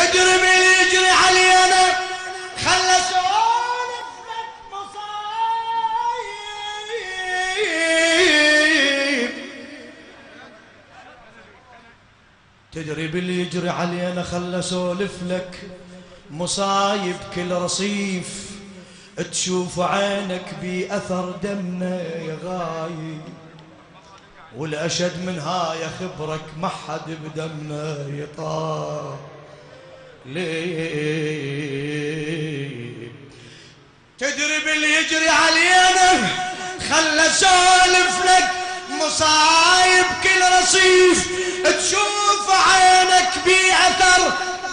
تدري من يجري علينا خلى سولف لك مصايب. تدري باللي يجري علينا خلى سولف لك مصايب. كل رصيف تشوف عينك بأثر دمنا يا غايب، والأشد من هاي خبرك ما حد بدمنا يطال ليه. تدري باللي يجري علينا خلى سولف لك مصايب. كل رصيف تشوف عينك بأثر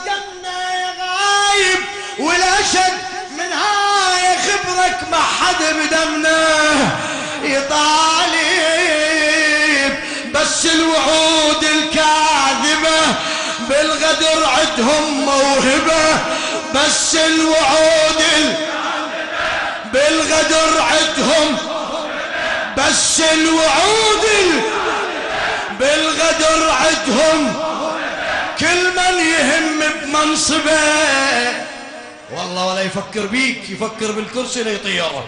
دمنا يا غايب، والأشد من هاي خبرك ما حد بدمنا يطالب. بس الوعود الكاذبة بالغدر عندهم موهبة. بس الوعود بالغدر عندهم، بس الوعود بالغدر عندهم. كل من يهم بمنصبه والله ولا يفكر بيك، يفكر بالكرسي ليطيره.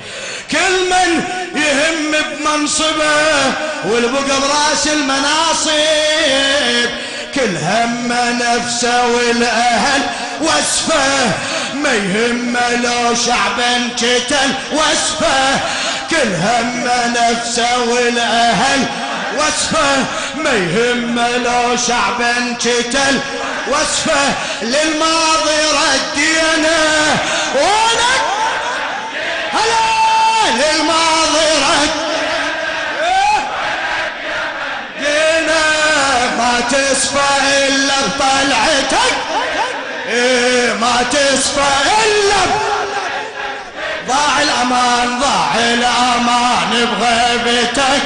كل من يهم بمنصبه والبقى براس المناصب، كل هم نفسه والاهل وصفه. ما يهم لو شعب انقتل وصفه، كل هم نفسه والاهل وصفه. ما يهم لو شعب انقتل وصفه. للماضي ردينا ولك هلا، للماضي ردينا. ما تصفى الا بطلعتك، ما تصفى الا ضاع الامان، ضاع الامان بغيبتك.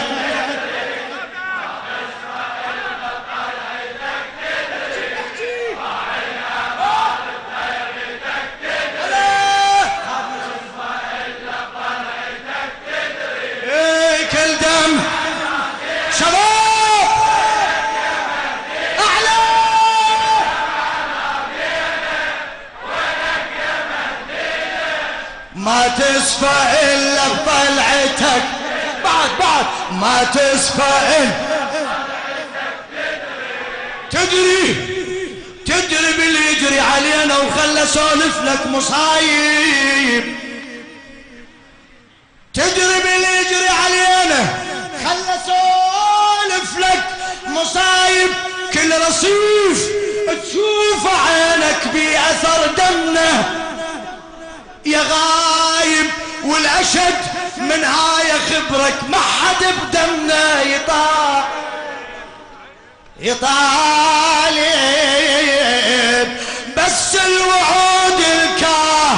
ما تصفى إلا بطلعتك، بعد ما تصفى إلا. تدري باللي يجري علينا وخلى سولف لك مصايب. تدري باللي يجري علينا خلى سولف لك مصايب. كل رصيف تشوف عينك بأثر دمنا يا غايب، والأشد من هاي خبرك ما حد بدمنا يطالب. بس الوعود الكاه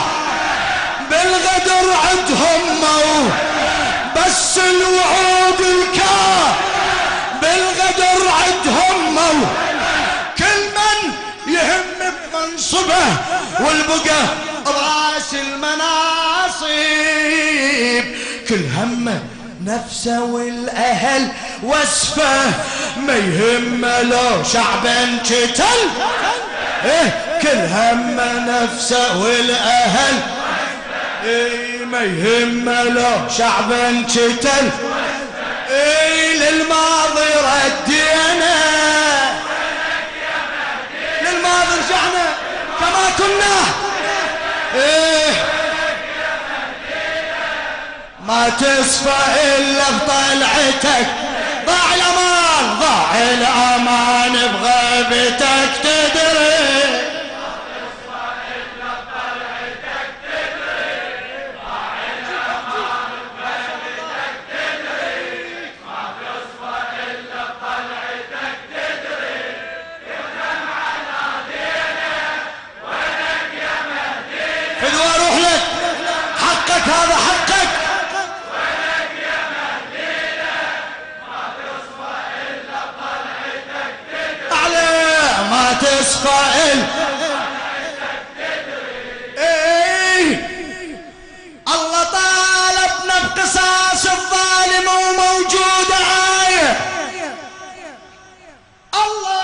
بالغدر عندهم مو. بس الوعود الكاه بالغدر عندهم مو. كل من يهم بمنصبه والبقى براس المناصب، كل همه نفسه والاهل وصفه. ما يهم لو شعب انقتل، كل همه نفسه والاهل. ما يهم لو شعب انقتل. للماضي ردينا، للماضي رجعنا كما كنا. ما تصفى إلا بطلعتك، ضاع الأمان، ضاع الأمان بغيبتك. تدري ما تصفى إلا بطلعتك، تدري ضاع الأمان بغيبتك. تدري ما تصفى إلا بطلعتك. تدري يخدم على دينك ولك يا مهدينا. فدوى روح لك، حقك هذا حقك. ولك يا مهدينا ما تصفى إلا بطلعتك. تدري أعلى ما تصفى إلا بطلعتك. تدري الله طالبنا بقصاص الظالم وموجودة آية. الله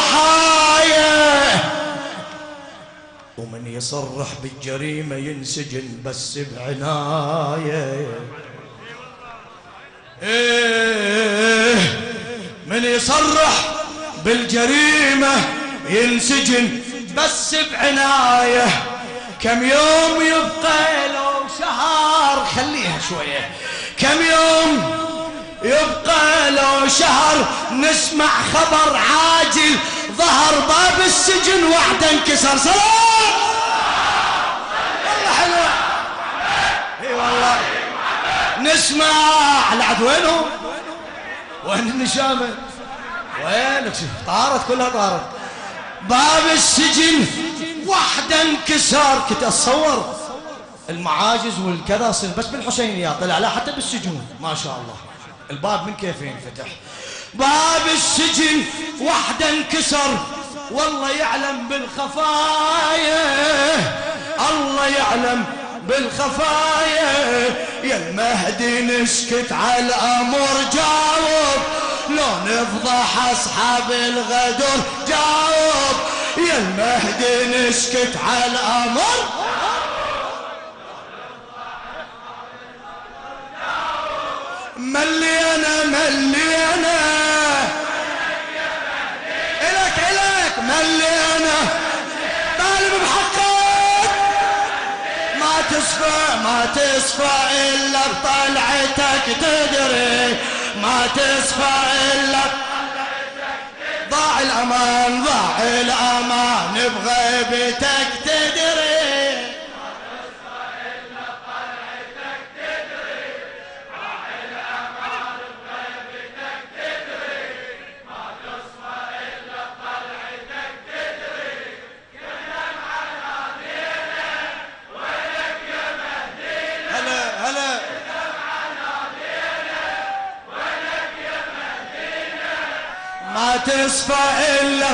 الضحايا، ومن يصرح بالجريمة ينسجن بس بعناية. من يصرح بالجريمة ينسجن بس بعناية. كم يوم يبقى لو شهر، خليها شوية، كم يوم يبقى لو شهر نسمع خبر عاجل ظهر باب السجن وحده انكسر. سلام والله حلوة، اي والله نسمع العد. وينهم؟ وين النشامة؟ وينك؟ طارت كلها طارت. باب السجن وحده انكسر. كنت اتصور المعاجز والكذا بس بالحسينيات، طلع لا حتى بالسجون ما شاء الله الباب من كيفين فتح. باب السجن وحده انكسر. والله يعلم بالخفايا، الله يعلم بالخفايا. يا المهدي نسكت على الامر جاوب، لو نفضح اصحاب الغدر جاوب. يا المهدي نسكت على الامر، ملينا ملينا إلك ملينا طالب بحقك. ما تصفى إلا بطلعتك تدري، ما تصفى إلا ضاع الأمان بغيبتك تدري. ما تصفى إلا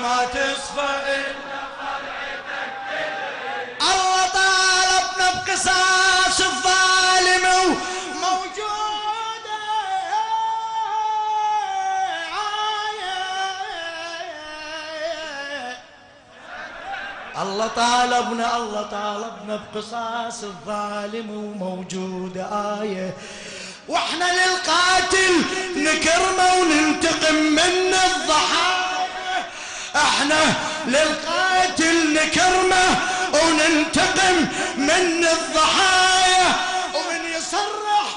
ما تصفى إلا الله طالبنا بقصاص الظالم وموجودة. الله طالبنا بقصاص الظالم وموجودة آية. واحنا للقاتل نكرمه وننتقم من الضحايا، احنا للقاتل نكرمه وننتقم من الضحايا. ومن يصرح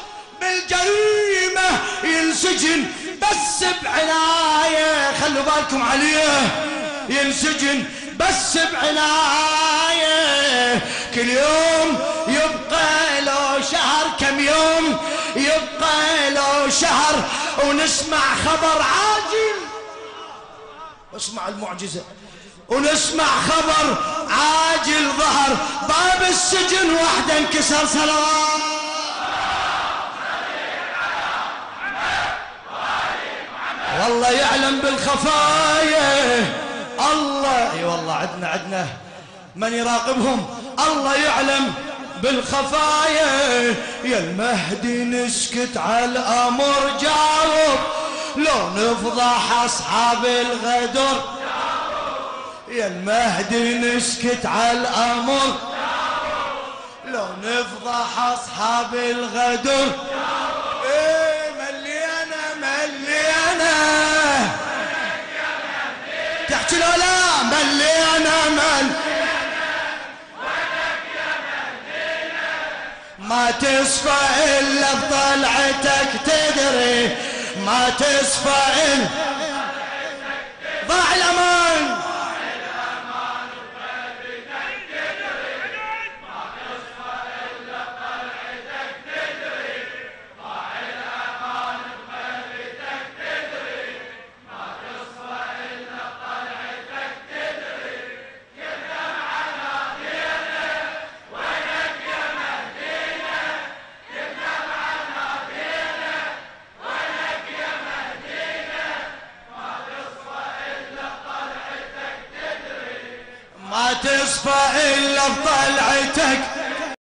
بالجريمة ينسجن بس بعناية. خلوا بالكم عليه، ينسجن بس بعناية. كل يوم يبقى له شهر، كم يوم يبقى له شهر ونسمع خبر عاجل. اسمع المعجزة، ونسمع خبر عاجل ظهر باب السجن وحده انكسر. سلام والله يعلم بالخفايا. الله اي والله عدنا من يراقبهم. الله يعلم بالخفايا. يا المهدي نسكت على الامر جاوب، لو نفضح اصحاب الغدر. يا المهدي نسكت على الامر، لو نفضح اصحاب الغدر. ايه ملينا تحكي له لا ملينا ما تصفى إلا بطلعتك تدري، ما تصفى إلا ضاع الأمان بغيبتك تدري. ما تصفى إلا بطلعتك تدري، ضاع الأمان بغيبتك تدري. ما تصفى إلا بطلعتك تدري. كنا معنا دينا وينك يا مهدينا، كنا معنا دينا وينك يا مهدينا. ما تصفى إلا بطلعتك تدري، ما تصفى إلا بطلعتك